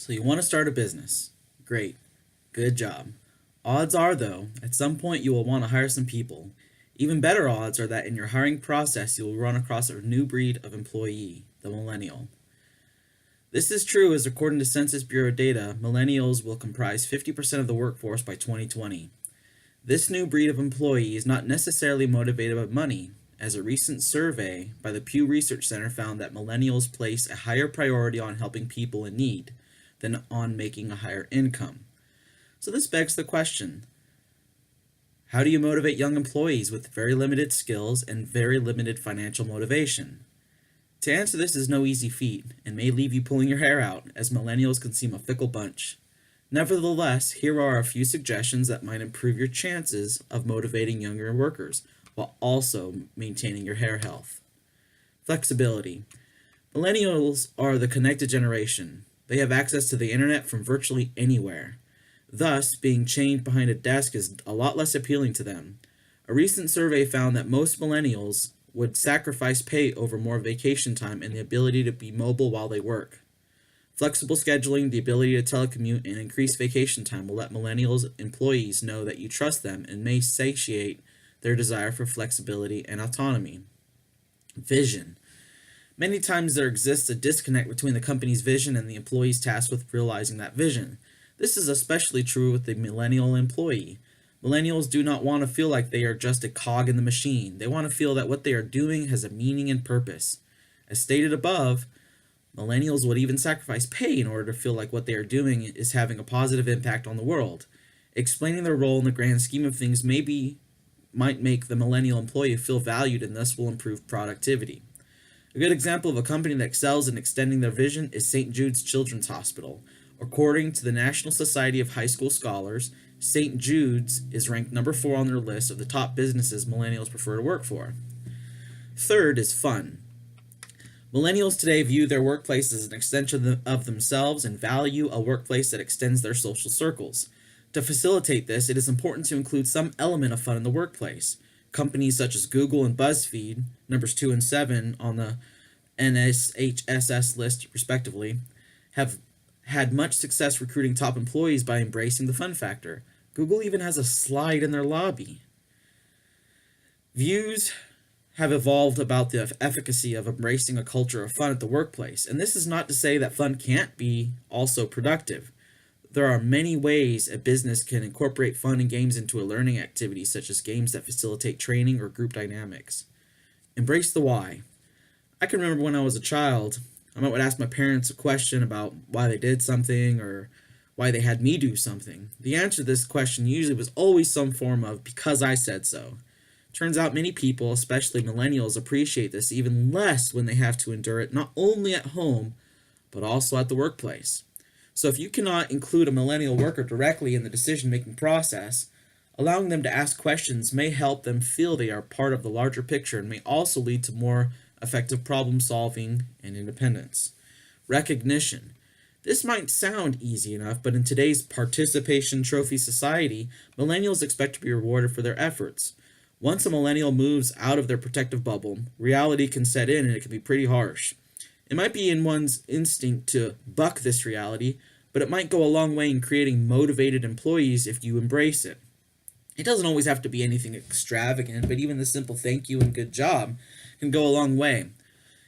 So you want to start a business. Great. Good job. Odds are, though, at some point you will want to hire some people. Even better odds are that in your hiring process you will run across a new breed of employee, the millennial. This is true as according to Census Bureau data, millennials will comprise 50% of the workforce by 2020. This new breed of employee is not necessarily motivated by money, as a recent survey by the Pew Research Center found that millennials place a higher priority on helping people in need than on making a higher income. So this begs the question, how do you motivate young employees with very limited skills and very limited financial motivation? To answer this is no easy feat and may leave you pulling your hair out, as millennials can seem a fickle bunch. Nevertheless, here are a few suggestions that might improve your chances of motivating younger workers while also maintaining your hair health. Flexibility. Millennials are the connected generation. They have access to the internet from virtually anywhere. Thus, being chained behind a desk is a lot less appealing to them. A recent survey found that most millennials would sacrifice pay over more vacation time and the ability to be mobile while they work. Flexible scheduling, the ability to telecommute, and increased vacation time will let millennials employees know that you trust them and may satiate their desire for flexibility and autonomy. Vision. Many times there exists a disconnect between the company's vision and the employee's tasked with realizing that vision. This is especially true with the millennial employee. Millennials do not want to feel like they are just a cog in the machine. They want to feel that what they are doing has a meaning and purpose. As stated above, millennials would even sacrifice pay in order to feel like what they are doing is having a positive impact on the world. Explaining their role in the grand scheme of things might make the millennial employee feel valued and thus will improve productivity. A good example of a company that excels in extending their vision is St. Jude's Children's Hospital. According to the National Society of High School Scholars, St. Jude's is ranked number 4 on their list of the top businesses millennials prefer to work for. Third is fun. Millennials today view their workplace as an extension of themselves and value a workplace that extends their social circles. To facilitate this, it is important to include some element of fun in the workplace. Companies such as Google and BuzzFeed, numbers 2 and 7 on the NSHSS list respectively, have had much success recruiting top employees by embracing the fun factor. Google even has a slide in their lobby. Views have evolved about the efficacy of embracing a culture of fun at the workplace, and this is not to say that fun can't be also productive. There are many ways a business can incorporate fun and games into a learning activity, such as games that facilitate training or group dynamics. Embrace the why. I can remember when I was a child, I might ask my parents a question about why they did something or why they had me do something. The answer to this question usually was always some form of because I said so. Turns out many people, especially millennials, appreciate this even less when they have to endure it not only at home, but also at the workplace. So if you cannot include a millennial worker directly in the decision-making process, allowing them to ask questions may help them feel they are part of the larger picture and may also lead to more effective problem solving and independence. Recognition. This might sound easy enough, but in today's participation trophy society, millennials expect to be rewarded for their efforts. Once a millennial moves out of their protective bubble, reality can set in and it can be pretty harsh. It might be in one's instinct to buck this reality, but it might go a long way in creating motivated employees if you embrace it. It doesn't always have to be anything extravagant, but even the simple thank you and good job can go a long way.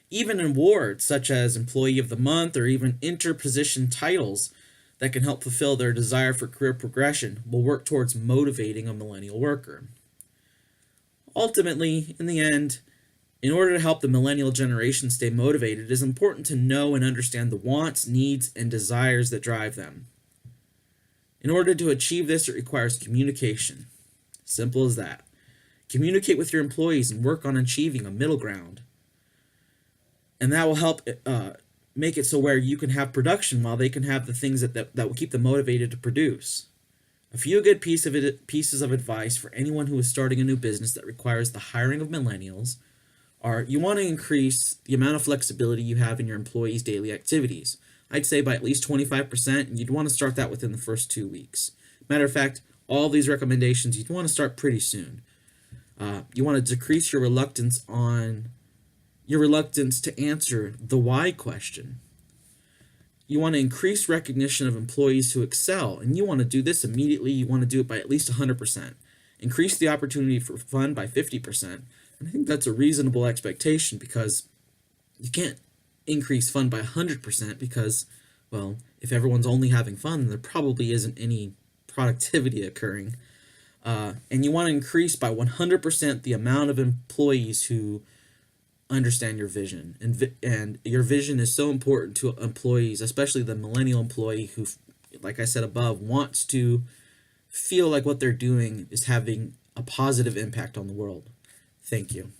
Even awards such as Employee of the Month or even interposition titles that can help fulfill their desire for career progression will work towards motivating a millennial worker. Ultimately, in the end, in order to help the millennial generation stay motivated, it is important to know and understand the wants, needs, and desires that drive them. In order to achieve this, it requires communication. Simple as that. Communicate with your employees and work on achieving a middle ground. And that will help make it so where you can have production while they can have the things that will keep them motivated to produce. A few good pieces of advice for anyone who is starting a new business that requires the hiring of millennials are you want to increase the amount of flexibility you have in your employees' daily activities. I'd say by at least 25%, and you'd want to start that within the first 2 weeks. Matter of fact, all these recommendations you'd want to start pretty soon. You want to decrease your reluctance to answer the why question. You want to increase recognition of employees who excel, and you want to do this immediately. You want to do it by at least 100%. Increase the opportunity for fun by 50%. And I think that's a reasonable expectation because you can't increase fun by 100% because, well, if everyone's only having fun, then there probably isn't any productivity occurring. And you want to increase by 100% the amount of employees who understand your vision. And your vision is so important to employees, especially the millennial employee who, like I said above, wants to feel like what they're doing is having a positive impact on the world. Thank you.